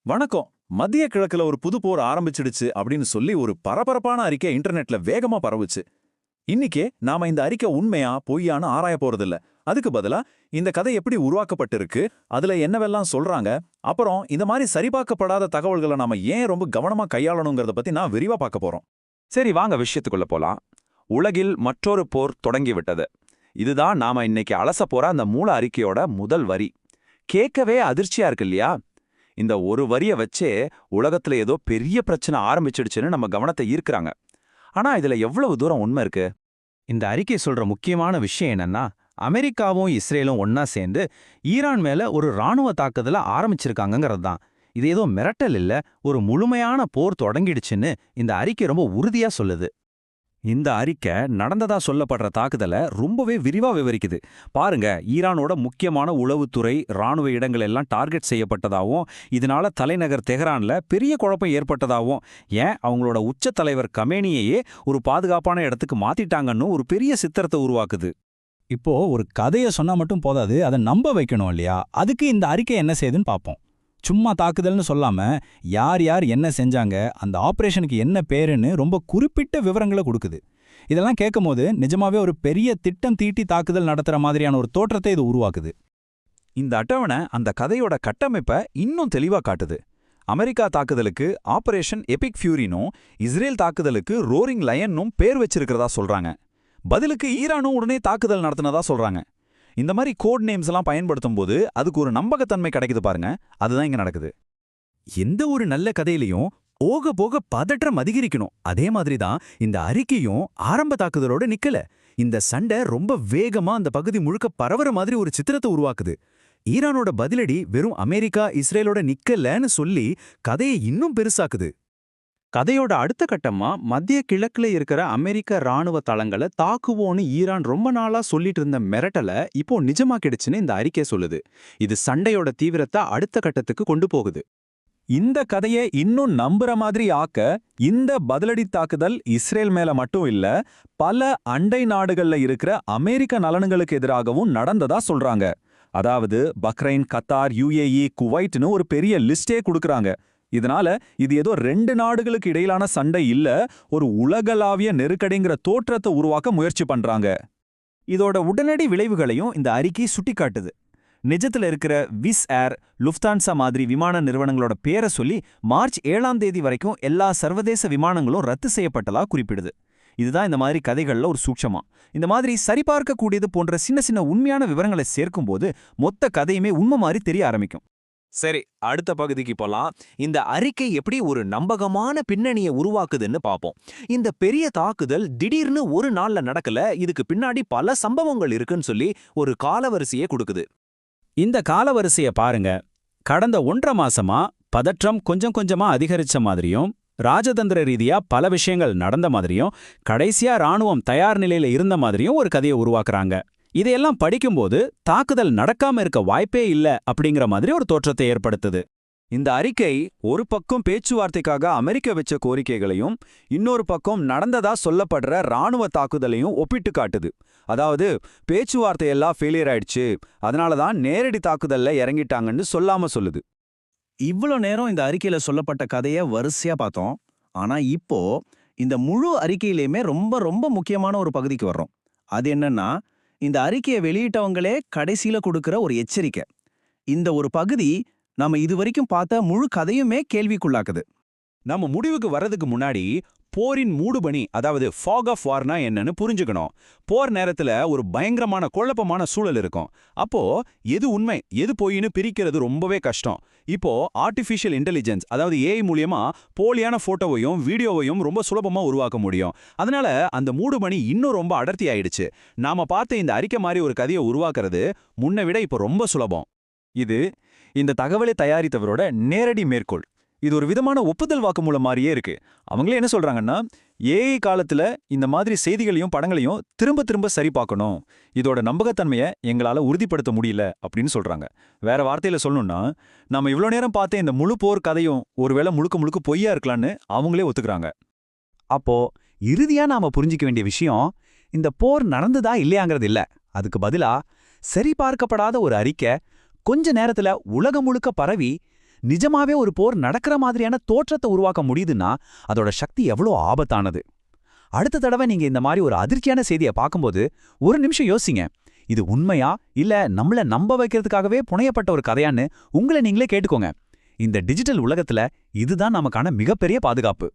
வணக்கம். மத்திய கிழக்குல ஒரு புது போர் ஆரம்பிச்சிடுச்சு அப்படின்னு சொல்லி ஒரு பரபரப்பான அறிக்கை இன்டர்நெட்ல வேகமா பரவுச்சு. இன்னிக்கே நாம இந்த அறிக்கை உண்மையா பொய்யான்னு ஆராய போறதில்ல. அதுக்கு பதிலா இந்த கதை எப்படி உருவாக்கப்பட்டிருக்கு, அதுல என்னவெல்லாம் சொல்றாங்க, அப்புறம் இந்த மாதிரி சரிபார்க்கப்படாத தகவல்களை நாம ஏன் ரொம்ப கவனமா கையாளணுங்கிறத பத்தி நான் விரிவா பார்க்க போறோம். சரி, வாங்க விஷயத்துக்குள்ள போலாம். உலகில் மற்றொரு போர் தொடங்கிவிட்டது. இதுதான் நாம இன்னைக்கு அலச போற அந்த மூல அறிக்கையோட முதல் வரி. கேட்கவே அதிர்ச்சியா இருக்கு இல்லையா? இந்த ஒரு வரிய வச்சே உலகத்துல ஏதோ பெரிய பிரச்சனை ஆரம்பிச்சிடுச்சுன்னு நம்ம கவனத்தை ஈர்க்கிறாங்க. ஆனா இதுல எவ்வளவு தூரம் உண்மை இருக்கு? இந்த அறிக்கை சொல்ற முக்கியமான விஷயம் என்னன்னா, அமெரிக்காவும் இஸ்ரேலும் ஒன்னா சேர்ந்து ஈரான் மேல ஒரு ராணுவ தாக்குதலை ஆரம்பிச்சிருக்காங்கிறது தான். இது ஏதோ மிரட்டல் இல்ல, ஒரு முழுமையான போர் தொடங்கிடுச்சுன்னு இந்த அறிக்கை ரொம்ப உறுதியா சொல்லுது. இந்த அறிக்கை நடந்ததா சொல்லப்படுற தாக்குதலை ரொம்பவே விரிவா விவரிக்குது. பாருங்க, ஈரானோட முக்கியமான உளவுத்துறை, ராணுவ இடங்கள் எல்லாம் டார்கெட் செய்யப்பட்டதாகவும், இதனால தலைநகர் தெஹ்ரான்ல பெரிய குழப்பம் ஏற்பட்டதாகவும், ஏன் அவங்களோட உச்ச தலைவர் கமேனியையே ஒரு பாதுகாப்பான இடத்துக்கு மாத்திட்டாங்கன்னு ஒரு பெரிய சித்திரத்தை உருவாக்குது. இப்போ ஒரு கதையை சொன்னா மட்டும் போதாது, அதை நம்ப வைக்கணும் இல்லையா? அதுக்கு இந்த அறிக்கை என்ன செய்யுதுன்னு பார்ப்போம். சும்மா தாக்குதல்னு சொல்லாம யார் யார் என்ன செஞ்சாங்க, அந்த ஆபரேஷனுக்கு என்ன பேருன்னு ரொம்ப குறிப்பிட்ட விவரங்களை கொடுக்குது. இதெல்லாம் கேட்கும்போது நிஜமாவே ஒரு பெரிய திட்டம் தீட்டி தாக்குதல் நடத்துற மாதிரியான ஒரு தோற்றத்தை இது உருவாக்குது. இந்த அட்டவணை அந்த கதையோட கட்டமைப்பை இன்னும் தெளிவா காட்டுது. அமெரிக்கா தாக்குதலுக்கு ஆபரேஷன் எபிக் ஃபியூரினும், இஸ்ரேல் தாக்குதலுக்கு ரோரிங் லயன்னும் பேர் வச்சிருக்கிறதா சொல்றாங்க. பதிலுக்கு ஈரானும் உடனே தாக்குதல் நடத்தினதா சொல்றாங்க. இந்த மாதிரி கோட் நேம்ஸ் எல்லாம் பயன்படுத்தும் போது அதுக்கு ஒரு நம்பகத்தன்மை கிடைக்குது பாருங்க. அதுதான் இங்க நடக்குது. எந்த ஒரு நல்ல கதையிலையும் போக போக பதற்றம் அதிகரிக்கணும். அதே மாதிரி தான் இந்த அறிக்கையும் ஆரம்ப தாக்குதலோட நிக்கல. இந்த சண்டை ரொம்ப வேகமா அந்த பகுதி முழுக்க பரவற மாதிரி ஒரு சித்திரத்தை உருவாக்குது. ஈரானோட பதிலடி வெறும் அமெரிக்கா இஸ்ரேலோட நிக்கலன்னு சொல்லி கதையை இன்னும் பெருசாக்குது. கதையோட அடுத்த கட்டமா மத்திய கிழக்குல இருக்கிற அமெரிக்க ராணுவ தளங்களை தாக்குவோன்னு ஈரான் ரொம்ப நாளா சொல்லிட்டு இருந்த மிரட்டலை இப்போ நிஜமாக்கிடுச்சுன்னு இந்த அறிக்கை சொல்லுது. இது சண்டையோட தீவிரத்தை அடுத்த கட்டத்துக்கு கொண்டு போகுது. இந்த கதையை இன்னும் நம்புற மாதிரி ஆக்க இந்த பதிலடி தாக்குதல் இஸ்ரேல் மேல மட்டும் இல்ல, பல அண்டை நாடுகள்ல இருக்கிற அமெரிக்க நலன்களுக்கு எதிராகவும் நடந்ததா சொல்றாங்க. அதாவது பக்ரைன், கத்தார், UAE, குவைட்னு ஒரு பெரிய லிஸ்டே கொடுக்கறாங்க. இதனால இது ஏதோ 2 நாடுகளுக்கு இடையிலான சண்டை இல்ல, ஒரு உலகளாவிய நெருக்கடிங்கிற தோற்றத்தை உருவாக்க முயற்சி பண்றாங்க. இதோட உடனடி விளைவுகளையும் இந்த அறிக்கை சுட்டிக்காட்டுது. நிஜத்துல இருக்கிற விஸ் ஏர், லுஃப்தான்சா மாதிரி விமான நிறுவனங்களோட பேரை சொல்லி மார்ச் 7ஆம் தேதி வரைக்கும் எல்லா சர்வதேச விமானங்களும் ரத்து செய்யப்பட்டதா குறிப்பிடுது. இதுதான் இந்த மாதிரி கதைகள்ல ஒரு சூட்சமா. இந்த மாதிரி சரிபார்க்கக்கூடியது போன்ற சின்ன சின்ன உண்மையான விவரங்களை சேர்க்கும்போது மொத்த கதையுமே உண்மை மாதிரி தெரிய ஆரம்பிக்கும். சரி, அடுத்த பகுதிக்கு போலாம். இந்த அறிக்கை எப்படி ஒரு நம்பகமான பின்னணியை உருவாக்குதுன்னு பார்ப்போம். இந்த பெரிய தாக்குதல் திடீர்னு ஒரு நாள்ல நடக்கல, இதுக்கு பின்னாடி பல சம்பவங்கள் இருக்குன்னு சொல்லி ஒரு காலவரிசையை கொடுக்குது. இந்த காலவரிசையை பாருங்க. கடந்த 1.5 மாசமா பதற்றம் கொஞ்சம் கொஞ்சமா அதிகரிச்ச மாதிரியும், ராஜதந்திர ரீதியா பல விஷயங்கள் நடந்த மாதிரியும், கடைசியா ராணுவம் தயார் நிலையில இருந்த மாதிரியும் ஒரு கதையை உருவாக்குறாங்க. இதையெல்லாம் படிக்கும்போது தாக்குதல் நடக்காம இருக்க வாய்ப்பே இல்ல அப்படிங்கிற மாதிரி ஒரு தோற்றத்தை ஏற்படுத்துது. இந்த அறிக்கை ஒரு பக்கம் பேச்சுவார்த்தைக்காக அமெரிக்கா வச்ச கோரிக்கைகளையும், இன்னொரு பக்கம் நடந்ததா சொல்லப்படுற ராணுவ தாக்குதலையும் ஒப்பிட்டு காட்டுது. அதாவது பேச்சுவார்த்தையெல்லாம் ஃபெயிலியர் ஆயிடுச்சு, அதனாலதான் நேரடி தாக்குதல்ல இறங்கிட்டாங்கன்னு சொல்லாம சொல்லுது. இவ்வளோ நேரம் இந்த அறிக்கையில சொல்லப்பட்ட கதையை வரிசையா பார்த்தோம். ஆனா இப்போ இந்த முழு அறிக்கையிலையுமே ரொம்ப ரொம்ப முக்கியமான ஒரு பகுதிக்கு வர்றோம். அது என்னன்னா, இந்த அறிக்கையை வெளியிட்டவங்களே கடைசியில கொடுக்கிற ஒரு எச்சரிக்கை. இந்த ஒரு பகுதி நாம இதுவரைக்கும் பார்த்த முழு கதையுமே கேள்விக்குள்ளாக்குது. நம்ம முடிவுக்கு வர்றதுக்கு முன்னாடி போரின் மூடுபனி, அதாவது ஃபாக் ஆஃப் வார்னா என்னன்னு புரிஞ்சுக்கணும். போர் நேரத்துல ஒரு பயங்கரமான குழப்பமான சூழல் இருக்கும். அப்போ எது உண்மை எது பொய்ன்னு பிரிக்கிறது ரொம்பவே கஷ்டம். இப்போ ஆர்டிஃபிஷியல் இன்டெலிஜென்ஸ், அதாவது AI மூலியமா போலியான போட்டோவையும் வீடியோவையும் ரொம்ப சுலபமா உருவாக்க முடியும். அதனால அந்த மூடுபனி இன்னும் ரொம்ப அடர்த்தி ஆயிடுச்சு. நாம பார்த்த இந்த அறிக்கை மாதிரி ஒரு கதையை உருவாக்குறது முன்ன விட இப்போ ரொம்ப சுலபம். இது இந்த தகவலை தயாரித்தவரோட நேரடி மேற்கோள். இது ஒரு விதமான ஒப்புதல் வாக்குமூலம் மாதிரியே இருக்கு. அவங்களே என்ன சொல்றாங்கன்னா, AI காலத்துல இந்த மாதிரி செய்திகளையும் படங்களையும் திரும்ப திரும்ப சரி பார்க்கணும், இதோட நம்பகத்தன்மையை எங்களால உறுதிப்படுத்த முடியல அப்படின்னு சொல்றாங்க. வேற வார்த்தையில சொல்லணும்னா, நம்ம இவ்வளோ நேரம் பார்த்த இந்த முழு போர் கதையும் ஒருவேளை முழுக்க முழுக்க பொய்யா இருக்கலான்னு அவங்களே ஒத்துக்கிறாங்க. அப்போ இறுதியா நாம புரிஞ்சிக்க வேண்டிய விஷயம், இந்த போர் நடந்ததா இல்லையாங்கிறது இல்ல. அதுக்கு பதிலா சரிபார்க்கப்படாத ஒரு அறிக்கை கொஞ்ச நேரத்துல உலகம் முழுக்க பரவி நிஜமாவே ஒரு போர் நடக்கிற மாதிரியான தோற்றத்தை உருவாக்க முடியுதுன்னா அதோட சக்தி எவ்வளோ ஆபத்தானது. அடுத்த தடவை நீங்க இந்த மாதிரி ஒரு அதிர்ச்சியான செய்தியை பார்க்கும்போது ஒரு நிமிஷம் யோசிங்க, இது உண்மையா இல்ல நம்மள நம்ப வைக்கிறதுக்காகவே புனையப்பட்ட ஒரு கதையான்னு உங்களை நீங்களே கேட்டுக்கோங்க. இந்த டிஜிட்டல் உலகத்துல இதுதான் நமக்கான மிகப்பெரிய பாதுகாப்பு.